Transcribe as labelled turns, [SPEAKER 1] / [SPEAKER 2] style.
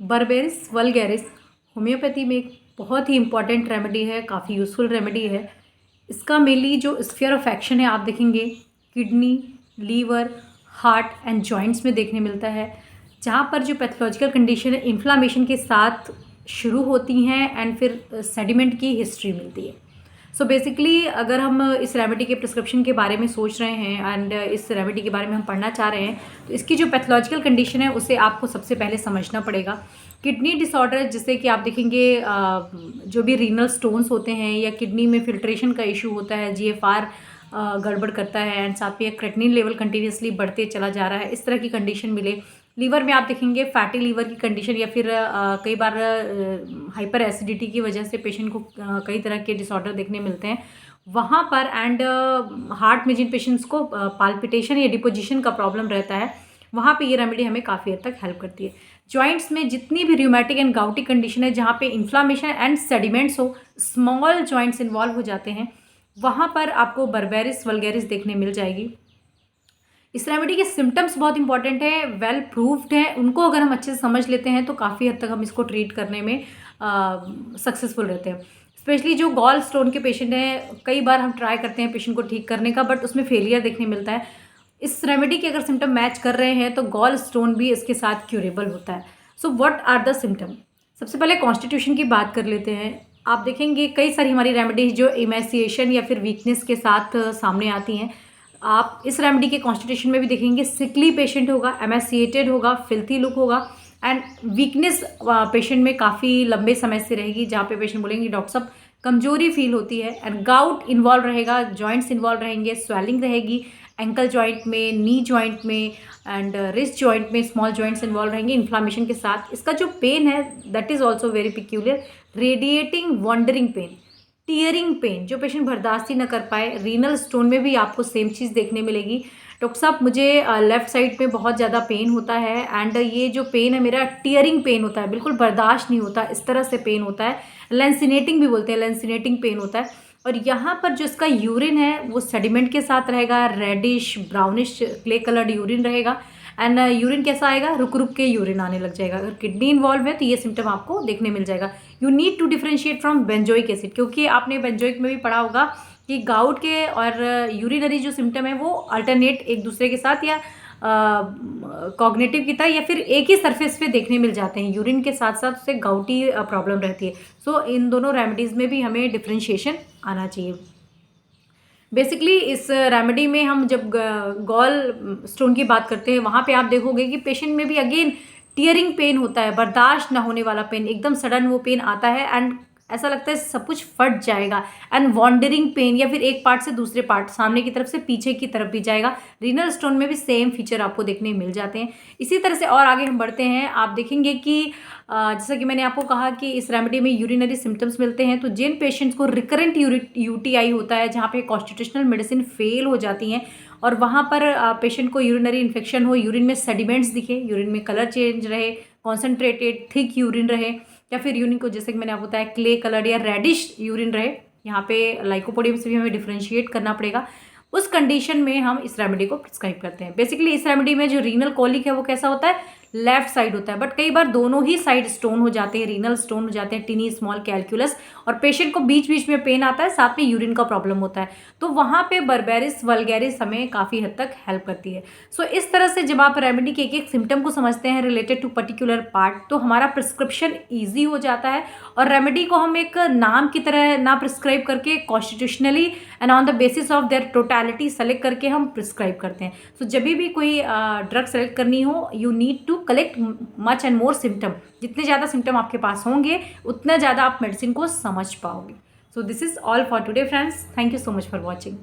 [SPEAKER 1] Berberis vulgaris homeopathy में एक बहुत ही इंपॉर्टेंट रेमेडी है, काफ़ी यूज़फुल रेमेडी है। इसका मेनली जो स्फीयर ऑफ एक्शन है आप देखेंगे kidney, liver, heart and joints में देखने मिलता है, जहाँ पर जो पैथोलॉजिकल कंडीशन है इन्फ्लामेशन के साथ शुरू होती हैं एंड फिर सेडिमेंट की हिस्ट्री मिलती है। सो बेसिकली अगर हम इस रेमेडी के प्रिस्क्रिप्शन के बारे में सोच रहे हैं एंड इस रेमेडी के बारे में हम पढ़ना चाह रहे हैं, तो इसकी जो पैथोलॉजिकल कंडीशन है उसे आपको सबसे पहले समझना पड़ेगा। किडनी डिसऑर्डर, जिससे कि आप देखेंगे जो भी रीनल स्टोन्स होते हैं या किडनी में फिल्ट्रेशन का इशू होता है, जीएफआर गड़बड़ करता है एंड साथ में क्रेटिनिन लेवल कंटिन्यूसली बढ़ते चला जा रहा है, इस तरह की कंडीशन मिले। लीवर में आप देखेंगे फैटी लीवर की कंडीशन या फिर कई बार हाइपर एसिडिटी की वजह से पेशेंट को कई तरह के डिसऑर्डर देखने मिलते हैं वहाँ पर। एंड हार्ट में जिन पेशेंट्स को पाल्पिटेशन या डिपोजिशन का प्रॉब्लम रहता है, वहाँ पे ये रेमेडी हमें काफ़ी हद तक हेल्प करती है। जॉइंट्स में जितनी भी रूमेटिक एंड गाउटी कंडीशन है, जहाँ पे इन्फ्लामेशन एंड सेडिमेंट्स हो, स्मॉल जॉइंट्स इन्वॉल्व हो जाते हैं, वहाँ पर आपको बर्बेरिस वल्गैरिस देखने मिल जाएगी। इस रेमेडी के सिम्टम्स बहुत इंपॉर्टेंट है, वेल प्रूव्ड हैं, उनको अगर हम अच्छे से समझ लेते हैं तो काफ़ी हद तक हम इसको ट्रीट करने में सक्सेसफुल रहते हैं। स्पेशली जो गॉल स्टोन के पेशेंट हैं, कई बार हम ट्राई करते हैं पेशेंट को ठीक करने का, बट उसमें फेलियर देखने मिलता है। इस रेमेडी के अगर सिम्टम मैच कर रहे हैं तो गॉल स्टोन भी इसके साथ क्यूरेबल होता है। So what are the symptom? सबसे पहले कॉन्स्टिट्यूशन की बात कर लेते हैं। आप देखेंगे कई सारी हमारी रेमेडीज जो इमेसिएशन या फिर वीकनेस के साथ सामने आती हैं, आप इस रेमेडी के कॉन्स्टिट्यूशन में भी देखेंगे सिकली पेशेंट होगा, एमेसिएटेड होगा, फिल्थी लुक होगा एंड वीकनेस पेशेंट में काफ़ी लंबे समय से रहेगी, जहाँ पे पेशेंट बोलेंगे डॉक्टर साहब कमजोरी फील होती है। एंड गाउट इन्वॉल्व रहेगा, जॉइंट्स इन्वॉल्व रहेंगे, स्वेलिंग रहेगी एंकल जॉइंट में, नी जॉइंट में एंड रिस्ट जॉइंट में, स्मॉल जॉइंट्स इन्वॉल्व रहेंगे इन्फ्लामेशन के साथ। इसका जो पेन है that is also very peculiar, radiating wandering pain, tearing pain, जो पेशेंट बर्दाश्त ही ना कर पाए। रीनल स्टोन में भी आपको सेम चीज़ देखने मिलेगी, डॉक्टर साहब मुझे लेफ़्ट साइड में बहुत ज़्यादा पेन होता है एंड ये जो पेन है मेरा टीयरिंग पेन होता है, बिल्कुल बर्दाश्त नहीं होता, इस तरह से पेन होता है। लेंसिनेटिंग भी बोलते हैं, लेंसिनेटिंग पेन होता है। और यहाँ पर जो इसका यूरिन है वो सेडिमेंट के साथ रहेगा, reddish brownish clay coloured urine रहेगा एंड यूरिन कैसा आएगा, रुक रुक के यूरिन आने लग जाएगा। अगर किडनी इन्वॉल्व है तो ये सिम्टम आपको देखने मिल जाएगा। You need to differentiate from benzoic acid, क्योंकि आपने बेंजोइक में भी पढ़ा होगा कि गाउट के और यूरिनरी जो सिम्टम है वो अल्टरनेट एक दूसरे के साथ या कॉग्निटिव की तरह या फिर एक ही सरफेस पे देखने मिल जाते हैं, यूरिन के साथ साथ उससे गाउटी प्रॉब्लम रहती है। सो इन दोनों रेमेडीज़ में भी हमें डिफ्रेंशिएशन आना चाहिए। बेसिकली इस रेमेडी में हम जब गॉल स्टोन की बात करते हैं, वहाँ पे आप देखोगे कि पेशेंट में भी अगेन टीयरिंग पेन होता है, बर्दाश्त ना होने वाला पेन, एकदम सडन वो पेन आता है एंड ऐसा लगता है सब कुछ फट जाएगा। एंड वॉन्डरिंग पेन, या फिर एक पार्ट से दूसरे पार्ट, सामने की तरफ से पीछे की तरफ भी जाएगा। रीनल स्टोन में भी सेम फीचर आपको देखने मिल जाते हैं। इसी तरह से और आगे हम बढ़ते हैं, आप देखेंगे कि जैसा कि मैंने आपको कहा कि इस रेमेडी में यूरिनरी सिम्टम्स मिलते हैं, तो जिन पेशेंट्स को रिकरेंट यूटीआई होता है, जहाँ पे कॉन्स्टिट्यूशनल मेडिसिन फेल हो जाती हैं और वहाँ पर पेशेंट को यूरिनरी इन्फेक्शन हो, यूरिन में सेडिमेंट्स दिखे, यूरिन में कलर चेंज रहे, कॉन्सेंट्रेटेड थिक यूरिन रहे, या फिर यूरिन को जैसे कि मैंने आपको बताया क्ले कलर्ड या रेडिश यूरिन रहे, यहाँ पे लाइकोपोडियम से भी हमें डिफ्रेंशिएट करना पड़ेगा। उस कंडीशन में हम इस रेमेडी को प्रिस्क्राइब करते हैं। बेसिकली इस रेमेडी में जो रीनल कोलिक है वो कैसा होता है, लेफ्ट साइड होता है, बट कई बार दोनों ही साइड स्टोन हो जाते हैं, रीनल स्टोन हो जाते हैं, टिनी स्मॉल कैलकुलस, और पेशेंट को बीच बीच में पेन आता है, साथ में यूरिन का प्रॉब्लम होता है, तो वहाँ पे बर्बेरिस वल्गैरिस हमें काफ़ी हद तक हेल्प करती है। सो इस तरह से जब आप रेमेडी के एक एक सिम्टम को समझते हैं रिलेटेड टू पर्टिकुलर पार्ट, तो हमारा प्रिस्क्रिप्शन ईजी हो जाता है और रेमेडी को हम एक नाम की तरह ना प्रिस्क्राइब करके constitutionally and on the basis of their totality select करके हम प्रिस्क्राइब करते हैं। सो जब भी कोई ड्रग सेलेक्ट करनी हो, you need to collect much and more symptom. जितने ज़्यादा सिम्टम आपके पास होंगे उतना ज़्यादा आप मेडिसिन को समझ पाओगे। So this is all for today friends, thank you so much for watching.